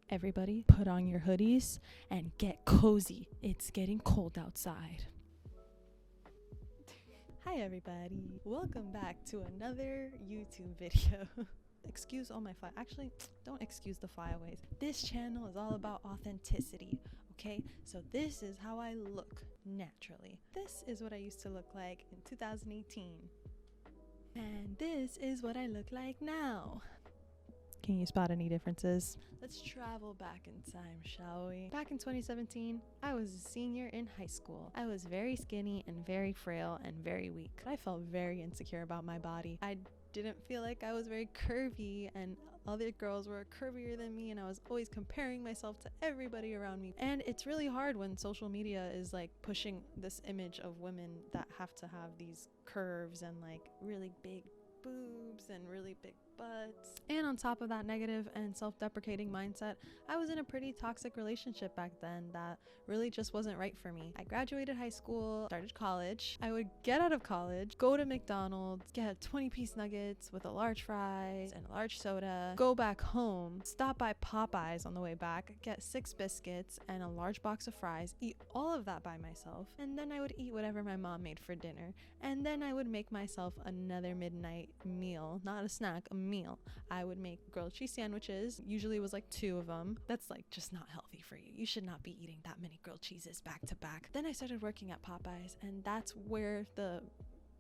Everybody, put on your hoodies and get cozy. It's getting cold outside. Hi everybody, welcome back to another YouTube video. Excuse all my actually, don't excuse the flyaways. This channel is all about authenticity, okay? So this is how I look naturally. This is what I used to look like in 2018. And this is what I look like now. Can you spot any differences? Let's travel back in time, shall we? Back in 2017, I was a senior in high school. I was very skinny and very frail and very weak. I felt very insecure about my body. I didn't feel like I was very curvy, and other girls were curvier than me, and I was always comparing myself to everybody around me. And it's really hard when social media is like pushing this image of women that have to have these curves and like really big boobs and really big butts. And on top of that negative and self-deprecating mindset, I was in a pretty toxic relationship back then that really just wasn't right for me. I graduated high school, started college. I would get out of college, go to McDonald's, get 20-piece nuggets with a large fries and a large soda, go back home, stop by Popeyes on the way back, get 6 biscuits and a large box of fries, eat all of that by myself, and then I would eat whatever my mom made for dinner. And then I would make myself another midnight meal, not a snack, a meal. I would make grilled cheese sandwiches. Usually it was like 2 of them. That's like just not healthy for you. You should not be eating that many grilled cheeses back to back. Then I started working at Popeyes, and that's where the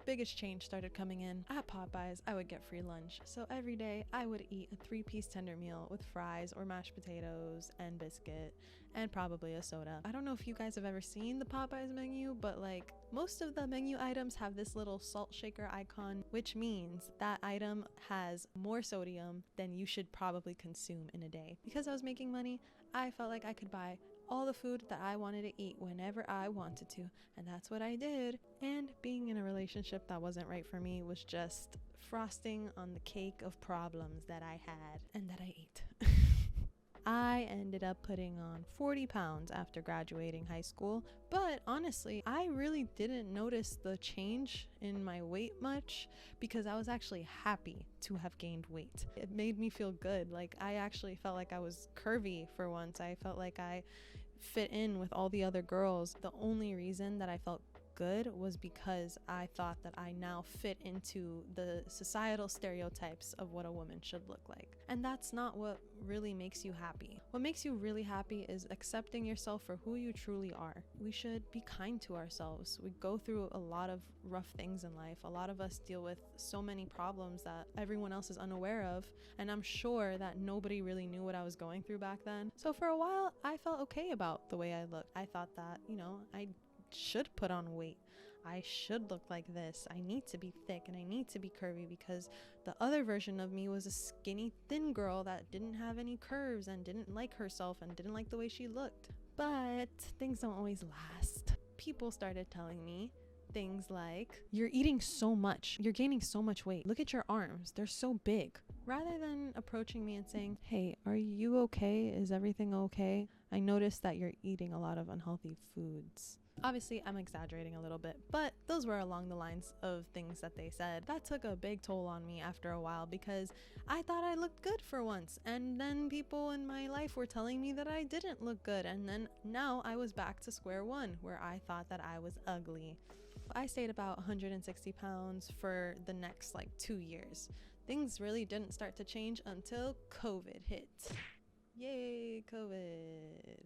biggest change started coming in. At Popeyes, I would get free lunch. So every day I would eat a 3-piece tender meal with fries or mashed potatoes and biscuit and probably a soda. I don't know if you guys have ever seen the Popeyes menu, but like most of the menu items have this little salt shaker icon, which means that item has more sodium than you should probably consume in a day. Because I was making money, I felt like I could buy all the food that I wanted to eat whenever I wanted to, and that's what I did. And being in a relationship that wasn't right for me was just frosting on the cake of problems that I had and that I ate. I ended up putting on 40 pounds after graduating high school, but honestly, I really didn't notice the change in my weight much because I was actually happy to have gained weight. It made me feel good. Like I actually felt like I was curvy for once. I felt like I fit in with all the other girls. The only reason that I felt good was because I thought that I now fit into the societal stereotypes of what a woman should look like. And that's not what really makes you happy. What makes you really happy is accepting yourself for who you truly are. We should be kind to ourselves. We go through a lot of rough things in life. A lot of us deal with so many problems that everyone else is unaware of, and I'm sure that nobody really knew what I was going through back then. So for a while, I felt okay about the way I looked. I thought that, I should put on weight. I should look like this. I need to be thick and I need to be curvy because the other version of me was a skinny, thin girl that didn't have any curves and didn't like herself and didn't like the way she looked. But things don't always last. People started telling me things like, you're eating so much, you're gaining so much weight, look at your arms, they're so big. Rather than approaching me and saying, hey, are you okay? Is everything okay? I noticed that you're eating a lot of unhealthy foods. Obviously, I'm exaggerating a little bit, but those were along the lines of things that they said. That took a big toll on me after a while because I thought I looked good for once, and then people in my life were telling me that I didn't look good, and then now I was back to square one where I thought that I was ugly. I stayed about 160 pounds for the next 2 years. Things really didn't start to change until COVID hit. Yay, COVID.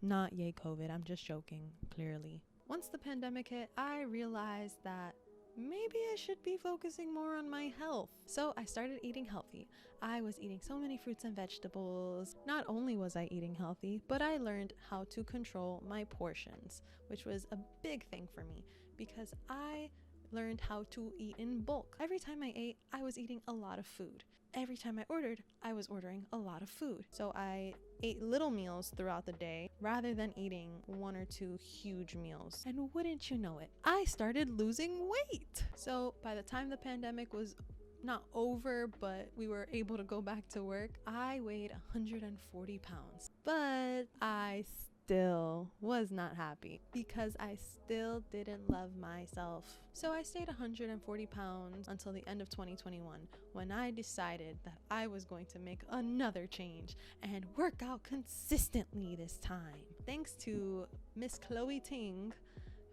Not yay COVID, I'm just joking, clearly. Once the pandemic hit, I realized that maybe I should be focusing more on my health. So I started eating healthy. I was eating so many fruits and vegetables. Not only was I eating healthy, but I learned how to control my portions, which was a big thing for me because I learned how to eat in bulk. Every time I ate, I was eating a lot of food. Every time I ordered, I was ordering a lot of food. So I ate little meals throughout the day rather than eating 1 or 2 huge meals. And wouldn't you know it, I started losing weight. So by the time the pandemic was not over, but we were able to go back to work, I weighed 140 pounds. But I still was not happy because I still didn't love myself. So I stayed 140 pounds until the end of 2021 when I decided that I was going to make another change and work out consistently this time. Thanks to Miss Chloe Ting,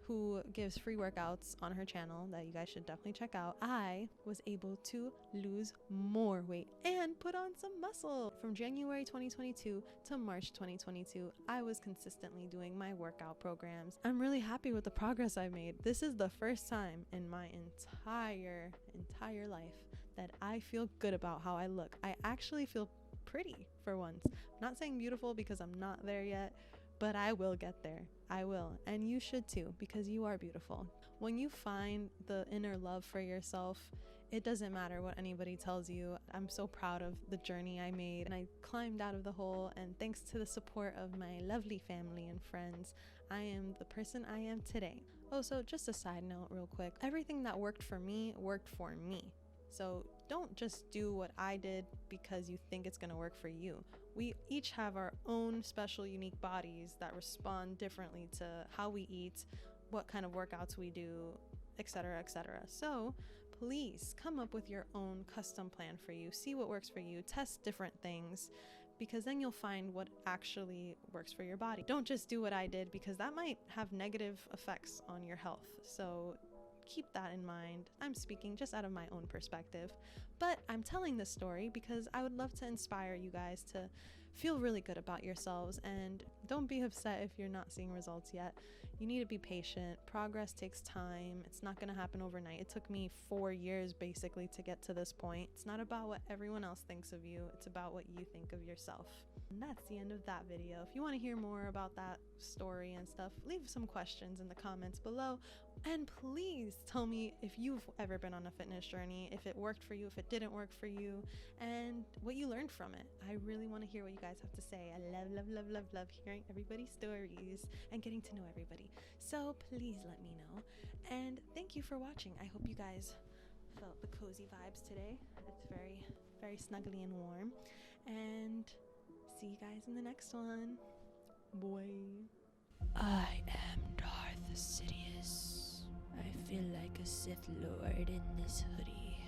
who gives free workouts on her channel that you guys should definitely check out, I was able to lose more weight and put on some muscle. From January 2022 to March 2022, I was consistently doing my workout programs. I'm really happy with the progress I've made. This is the first time in my entire life that I feel good about how I look. I actually feel pretty for once. I'm not saying beautiful because I'm not there yet, but I will get there. I will. And you should too, because you are beautiful. When you find the inner love for yourself, it doesn't matter what anybody tells you. I'm so proud of the journey I made, and I climbed out of the hole, and thanks to the support of my lovely family and friends, I am the person I am today. Oh, so just a side note real quick. Everything that worked for me worked for me. So don't just do what I did because you think it's gonna work for you. We each have our own special, unique bodies that respond differently to how we eat, what kind of workouts we do, etc., etc. So please come up with your own custom plan for you. See what works for you. Test different things, because then you'll find what actually works for your body. Don't just do what I did, because that might have negative effects on your health. So keep that in mind. I'm speaking just out of my own perspective, but I'm telling this story because I would love to inspire you guys to feel really good about yourselves, and don't be upset if you're not seeing results yet. You need to be patient. Progress takes time. It's not going to happen overnight. It took me 4 years basically to get to this point. It's not about what everyone else thinks of you. It's about what you think of yourself. And that's the end of that video. If you want to hear more about that story and stuff, leave some questions in the comments below. And please tell me if you've ever been on a fitness journey, if it worked for you, if it didn't work for you, and what you learned from it. I really want to hear what you guys have to say. I love hearing everybody's stories and getting to know everybody. So please let me know. And thank you for watching. I hope you guys felt the cozy vibes today. It's very snuggly and warm. And see you guys in the next one. Boy. I am Darth Sidious. I feel like a Sith Lord in this hoodie.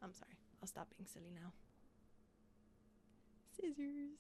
I'm sorry. I'll stop being silly now. Scissors.